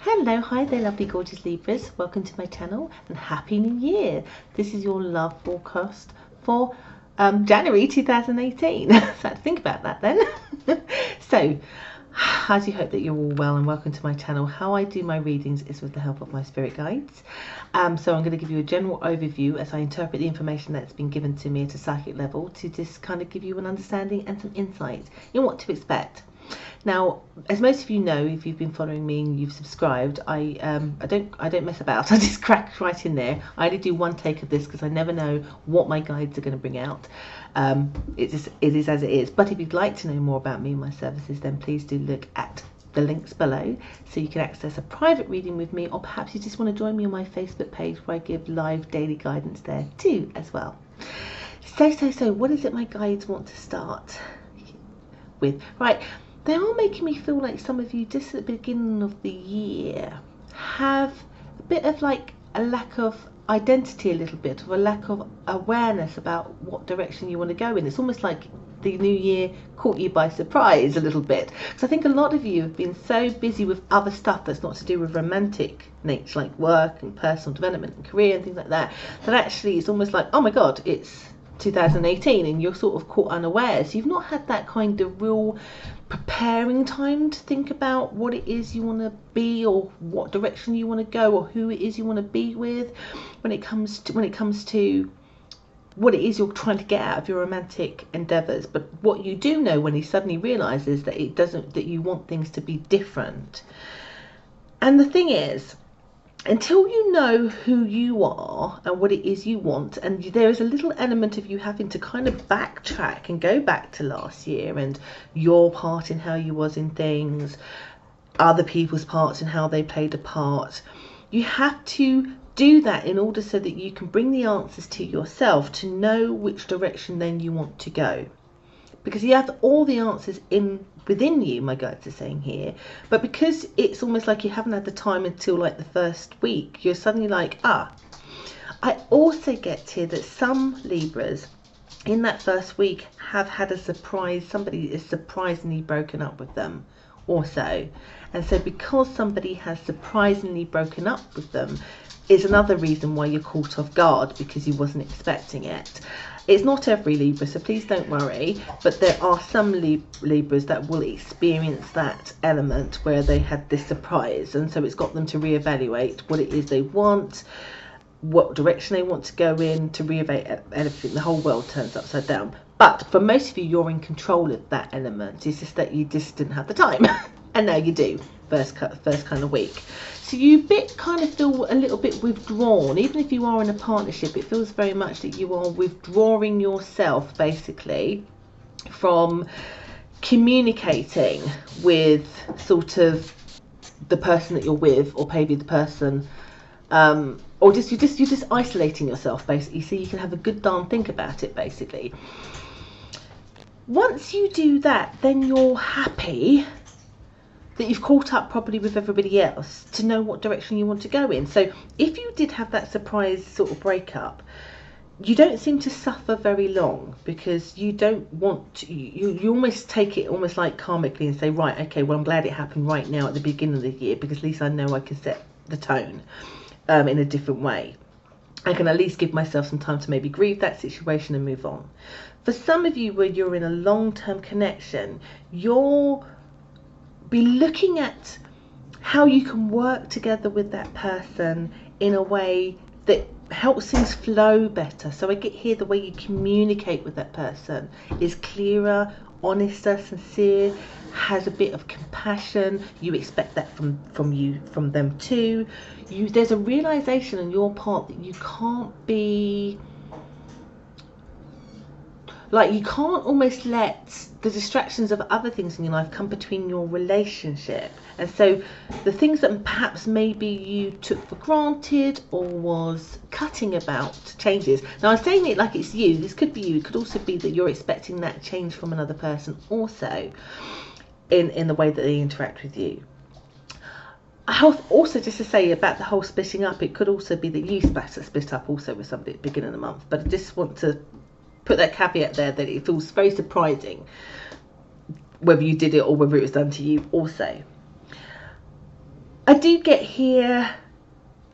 Hello, hi there lovely gorgeous Libras, welcome to my channel and Happy New Year. This is your love forecast for January 2018. So I had to think about that then. So I do hope that you're all well and welcome to my channel. How I do my readings is with the help of my spirit guides. So I'm going to give you a general overview as I interpret the information that's been given to me at a psychic level to just kind of give you an understanding and some insight in what to expect. Now, as most of you know, if you've been following me and you've subscribed, I don't mess about. I just crack right in there. I only do one take of this because I never know what my guides are going to bring out. It is as it is. But if you'd like to know more about me and my services, then please do look at the links below so you can access a private reading with me, or perhaps you just want to join me on my Facebook page where I give live daily guidance there too as well. So what is it my guides want to start with? Right. They are making me feel like some of you just at the beginning of the year have a bit of like a lack of identity, a little bit of a lack of awareness about what direction you want to go in. It's almost like the new year caught you by surprise a little bit. So I think a lot of you have been so busy with other stuff that's not to do with romantic nature, like work and personal development and career and things like that, that actually it's almost like, oh my God, it's 2018 and you're sort of caught unawares. You've not had that kind of real preparing time to think about what it is you want to be, or what direction you want to go, or who it is you want to be with when it comes to what it is you're trying to get out of your romantic endeavors. But what you do know when he suddenly realizes that that you want things to be different. And the thing is, until you know who you are and what it is you want, and there is a little element of you having to kind of backtrack and go back to last year and your part in how you was in things, other people's parts and how they played a part. You have to do that in order so that you can bring the answers to yourself to know which direction then you want to go. Because you have all the answers within you, my guides are saying here, but because it's almost like you haven't had the time until like the first week, you're suddenly like, I also get here that some Libras in that first week have had a surprise. Somebody is surprisingly broken up with them also. And so because somebody has surprisingly broken up with them is another reason why you're caught off guard, because you wasn't expecting it. It's not every Libra, so please don't worry, but there are some Libras that will experience that element where they had this surprise, and so it's got them to reevaluate what it is they want, what direction they want to go in, to reevaluate everything. The whole world turns upside down. But for most of you, you're in control of that element. It's just that you just didn't have the time, and now you do. First kind of week. So you kind of feel a little bit withdrawn. Even if you are in a partnership, it feels very much that you are withdrawing yourself basically from communicating with sort of the person that you're with, or maybe the person, or you're just isolating yourself basically, so you can have a good darn think about it basically. Once you do that, then you're happy that you've caught up properly with everybody else to know what direction you want to go in. So if you did have that surprise sort of breakup, you don't seem to suffer very long, because you don't want to, you almost take it almost like karmically and say, right, okay, well, I'm glad it happened right now at the beginning of the year, because at least I know I can set the tone in a different way. I can at least give myself some time to maybe grieve that situation and move on. For some of you, where you're in a long-term connection, you'll be looking at how you can work together with that person in a way that helps things flow better. So I get here the way you communicate with that person is clearer, honester, sincere, has a bit of compassion. You expect that from them too. There's a realization on your part that you can't be like, you can't almost let the distractions of other things in your life come between your relationship. And so the things that perhaps maybe you took for granted or was cutting about changes. Now I'm saying it like it's you. This could be you. It could also be that you're expecting that change from another person also in the way that they interact with you. Also, just to say about the whole splitting up, it could also be that you split up also with somebody at the beginning of the month. But I just want to put that caveat there that it feels very surprising whether you did it or whether it was done to you also. I do get here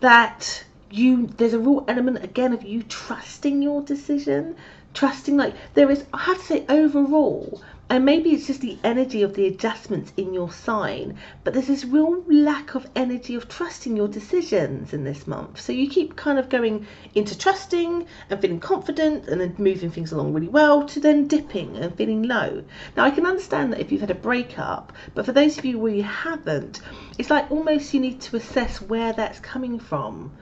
that there's a real element again of you trusting your decision, trusting, like, there is, I have to say, overall, and maybe it's just the energy of the adjustments in your sign, but there's this real lack of energy of trusting your decisions in this month. So you keep kind of going into trusting and feeling confident and then moving things along really well, to then dipping and feeling low. Now I can understand that if you've had a breakup, but for those of you where you haven't, it's like almost you need to assess where that's coming from.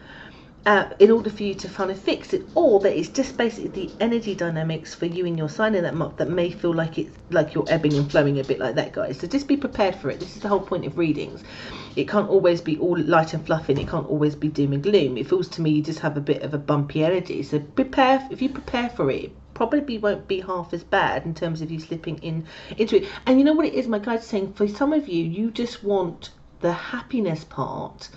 In order for you to kind of fix it, or that it's just basically the energy dynamics for you and your sign in that month that may feel like it's like you're ebbing and flowing a bit like that, guys. So just be prepared for it. This is the whole point of readings. It can't always be all light and fluffy, and it can't always be doom and gloom. It feels to me you just have a bit of a bumpy energy. So prepare. If you prepare for it, probably won't be half as bad in terms of you slipping into it. And you know what it is, my guide's saying, for some of you, you just want the happiness part,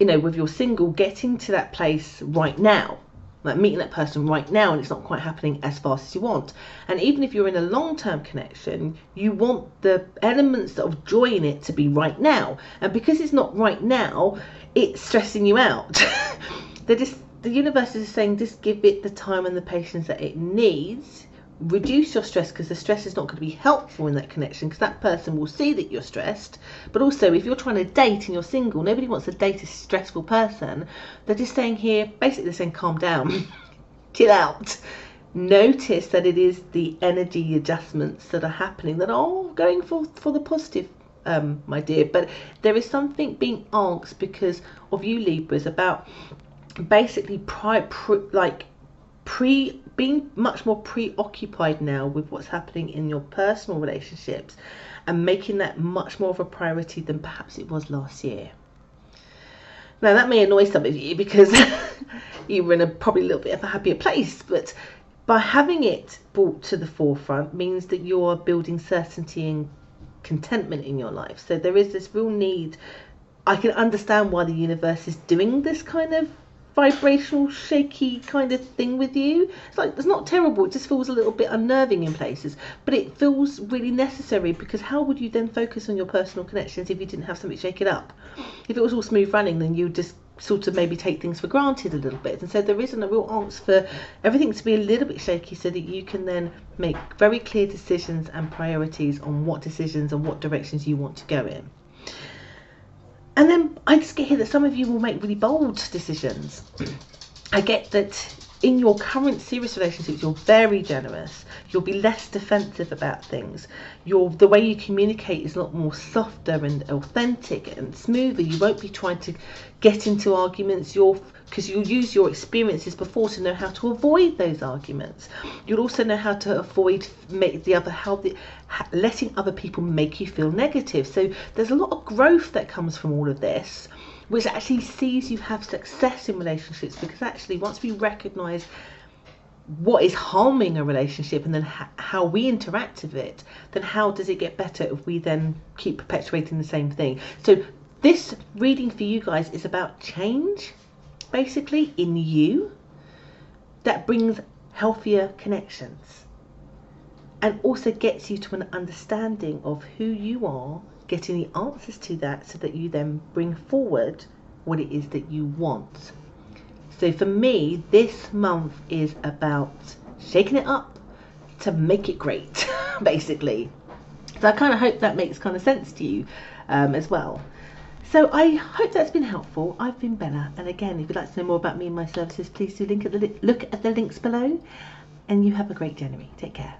you know, with your single, getting to that place right now, like meeting that person right now, and it's not quite happening as fast as you want. And even if you're in a long-term connection, you want the elements of joy in it to be right now. And because it's not right now, it's stressing you out. The universe is saying, just give it the time and the patience that it needs. Reduce your stress, because the stress is not going to be helpful in that connection, because that person will see that you're stressed. But also, if you're trying to date and you're single, nobody wants to date a stressful person. They're just saying here, basically they're saying, calm down, chill out. Notice that it is the energy adjustments that are happening that are going for the positive, my dear. But there is something being asked because of you Libras about basically being much more preoccupied now with what's happening in your personal relationships, and making that much more of a priority than perhaps it was last year. Now that may annoy some of you because you were in probably a little bit of a happier place, but by having it brought to the forefront means that you're building certainty and contentment in your life. So there is this real need. I can understand why the universe is doing this kind of vibrational shaky kind of thing with you. It's like, it's not terrible, it just feels a little bit unnerving in places, but it feels really necessary, because how would you then focus on your personal connections if you didn't have something to shake it up? If it was all smooth running, then you just sort of maybe take things for granted a little bit. And so there isn't a real answer for everything to be a little bit shaky, so that you can then make very clear decisions and priorities on what decisions and what directions you want to go in. And then I just get here that some of you will make really bold decisions. I get that in your current serious relationships, you're very generous. You'll be less defensive about things. The way you communicate is a lot more softer and authentic and smoother. You won't be trying to get into arguments. Because you'll use your experiences before to know how to avoid those arguments. You'll also know how to avoid letting other people make you feel negative. So there's a lot of growth that comes from all of this, which actually sees you have success in relationships, because actually once we recognise what is harming a relationship and then how we interact with it, then how does it get better if we then keep perpetuating the same thing? So this reading for you guys is about change, basically, in you, that brings healthier connections and also gets you to an understanding of who you are, getting the answers to that, so that you then bring forward what it is that you want. So for me, this month is about shaking it up to make it great, basically. So I kind of hope that makes kind of sense to you as well. So I hope that's been helpful. I've been Bella, and again, if you'd like to know more about me and my services, please do look at the links below, and you have a great January. Take care.